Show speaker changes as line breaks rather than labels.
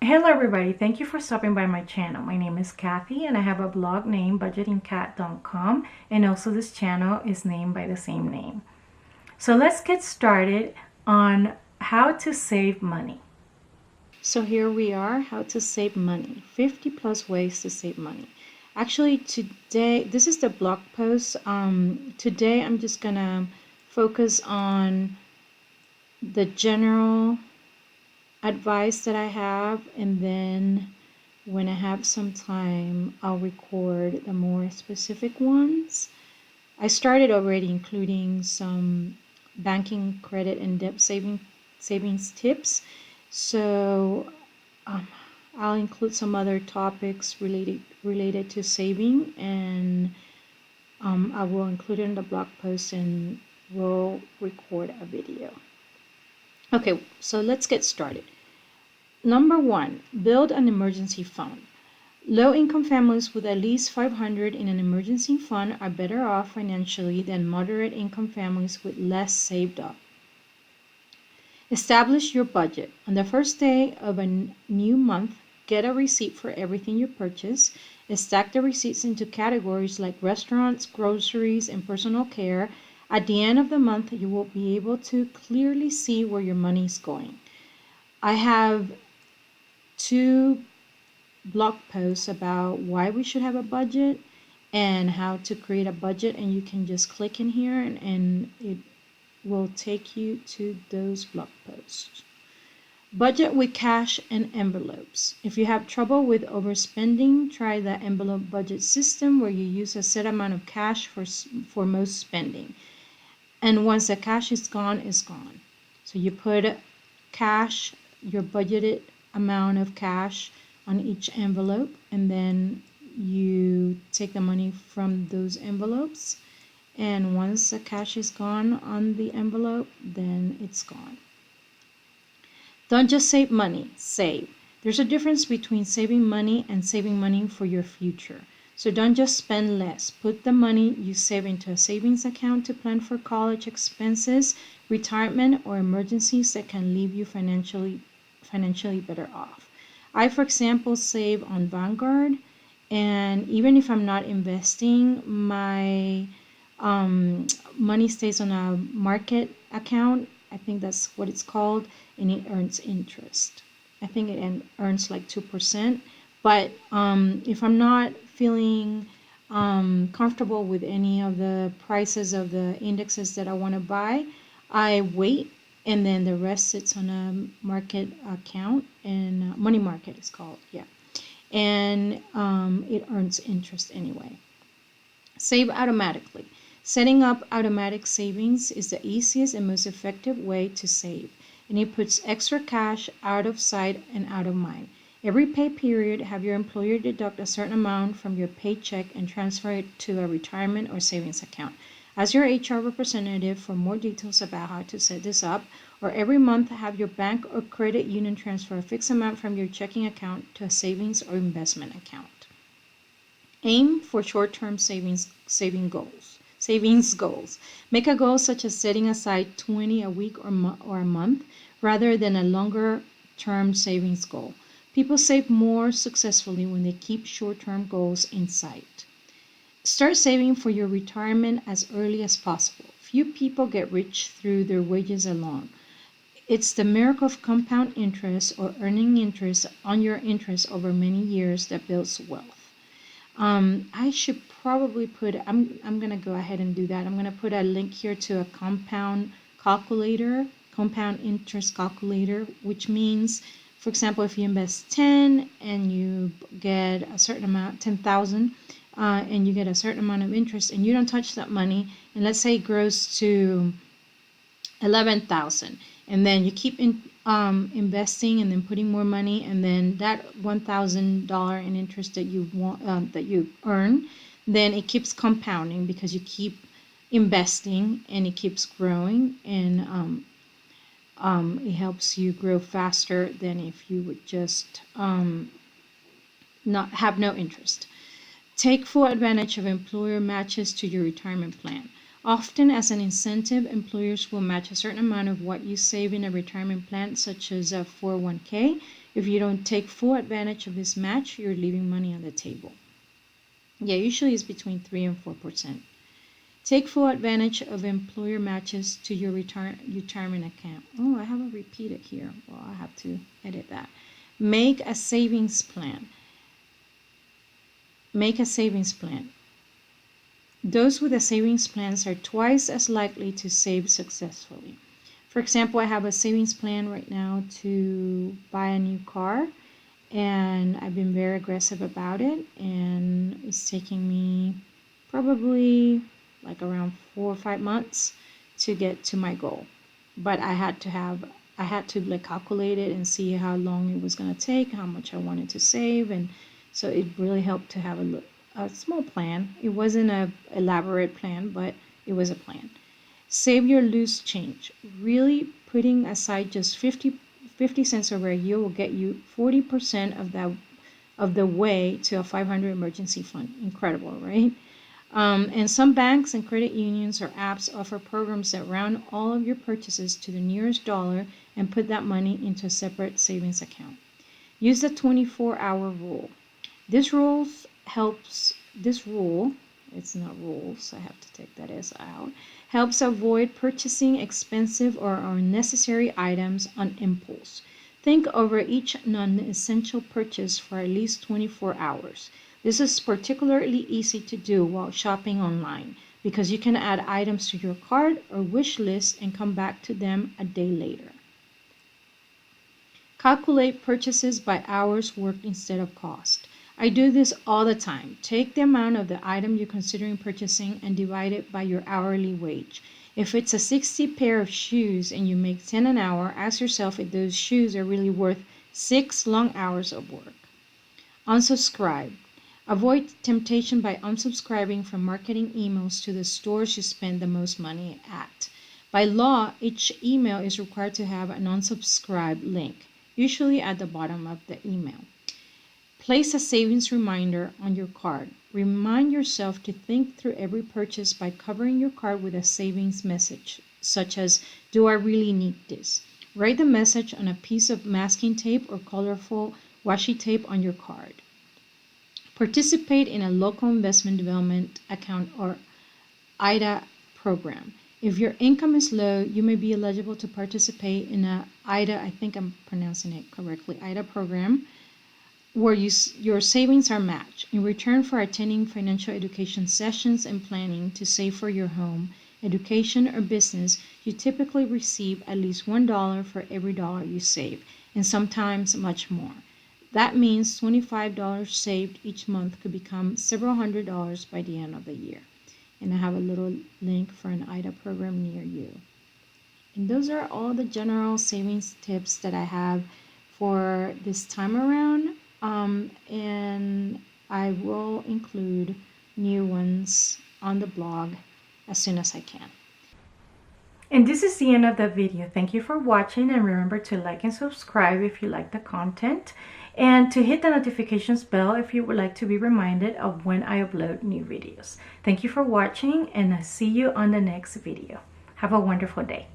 Hello everybody, thank you for stopping by my channel. My name is Kathy and I have a blog named budgetingcat.com, and also this channel is named by the same name. So let's get started on how to save money. So here we are, how to save money, 50 plus ways to save money. Actually today, this is the blog post. Today I'm just gonna focus on the general advice that I have, and then when I have some time I'll record the more specific ones. I started already including some banking, credit, and debt savings tips, so I'll include some other topics related to saving, and I will include it in the blog post and we'll record a video. Okay, so let's get started. Number one, build an emergency fund. Low-income families with at least $500 in an emergency fund are better off financially than moderate-income families with less saved up. Establish your budget. On the first day of a new month, get a receipt for everything you purchase. Stack the receipts into categories like restaurants, groceries, and personal care. At the end of the month, you will be able to clearly see where your money is going. I have 2 blog posts about why we should have a budget and how to create a budget, and you can just click in here and it will take you to those blog posts. Budget with cash and envelopes. If you have trouble with overspending, try the envelope budget system where you use a set amount of cash for most spending, and once the cash is gone, it's gone. So you put cash, your budgeted amount of cash, on each envelope, and then you take the money from those envelopes, and once the cash is gone on the envelope, then it's gone. Don't just save money, save. There's a difference between saving money and saving money for your future. So don't just spend less. Put the money you save into a savings account to plan for college expenses, retirement, or emergencies that can leave you financially better off. I, for example, save on Vanguard, and even if I'm not investing, my money stays on a market account. I think that's what it's called, and it earns interest. I think it earns like 2%. But if I'm not feeling comfortable with any of the prices of the indexes that I want to buy, I wait, and then the rest sits on a market account, and money market is called, yeah, and it earns interest anyway. Save automatically. Setting up automatic savings is the easiest and most effective way to save, and it puts extra cash out of sight and out of mind. Every pay period, have your employer deduct a certain amount from your paycheck and transfer it to a retirement or savings account. Ask your HR representative for more details about how to set this up, or every month have your bank or credit union transfer a fixed amount from your checking account to a savings or investment account. Aim for short-term savings goals. Make a goal such as setting aside 20 a week or a month rather than a longer-term savings goal. People save more successfully when they keep short-term goals in sight. Start saving for your retirement as early as possible. Few people get rich through their wages alone. It's the miracle of compound interest, or earning interest on your interest over many years, that builds wealth. I should probably I'm going to go ahead and do that. I'm going to put a link here to a compound interest calculator, which means, for example, if you invest 10 and you get a certain amount, 10,000, and you get a certain amount of interest, and you don't touch that money, and let's say it grows to 11,000, and then you keep investing and then putting more money, and then that $1,000 in interest that you want, that you earn, then it keeps compounding because you keep investing and it keeps growing, and it helps you grow faster than if you would just not have no interest. Take full advantage of employer matches to your retirement plan. Often, as an incentive, employers will match a certain amount of what you save in a retirement plan, such as a 401k. If you don't take full advantage of this match, you're leaving money on the table. Yeah, usually it's between 3 and 4%. Take full advantage of employer matches to your retirement account. Oh, I have a repeated here. Well, I have to edit that. Make a savings plan. Make a savings plan. Those with a savings plans are twice as likely to save successfully. For example, I have a savings plan right now to buy a new car, and I've been very aggressive about it, and it's taking me probably like around 4 or 5 months to get to my goal. But I had to like calculate it and see how long it was going to take, how much I wanted to save, and so it really helped to have a small plan. It wasn't an elaborate plan, but it was a plan. Save your loose change. Really putting aside just 50 cents over a year will get you 40% of the way to a 500 emergency fund. Incredible, right? And some banks and credit unions or apps offer programs that round all of your purchases to the nearest dollar and put that money into a separate savings account. Use the 24-hour rule. This rule, it's not rules, I have to take that S out, helps avoid purchasing expensive or unnecessary items on impulse. Think over each non-essential purchase for at least 24 hours. This is particularly easy to do while shopping online because you can add items to your cart or wish list and come back to them a day later. Calculate purchases by hours worked instead of cost. I do this all the time. Take the amount of the item you're considering purchasing and divide it by your hourly wage. If it's a 60 pair of shoes and you make 10 an hour, ask yourself if those shoes are really worth 6 long hours of work. Unsubscribe. Avoid temptation by unsubscribing from marketing emails to the stores you spend the most money at. By law, each email is required to have an unsubscribe link, usually at the bottom of the email. Place a savings reminder on your card. Remind yourself to think through every purchase by covering your card with a savings message, such as, "Do I really need this?" Write the message on a piece of masking tape or colorful washi tape on your card. Participate in a local investment development account or IDA program. If your income is low, you may be eligible to participate in a IDA, I think I'm pronouncing it correctly, IDA program, where your savings are matched. In return for attending financial education sessions and planning to save for your home, education, or business, you typically receive at least $1 for every dollar you save, and sometimes much more. That means $25 saved each month could become several $100s by the end of the year. And I have a little link for an IDA program near you. And those are all the general savings tips that I have for this time around. And I will include new ones on the blog as soon as I can. And this is the end of the video. Thank you for watching, and remember to like and subscribe if you like the content, and to hit the notifications bell if you would like to be reminded of when I upload new videos. Thank you for watching, and I'll see you on the next video. Have a wonderful day.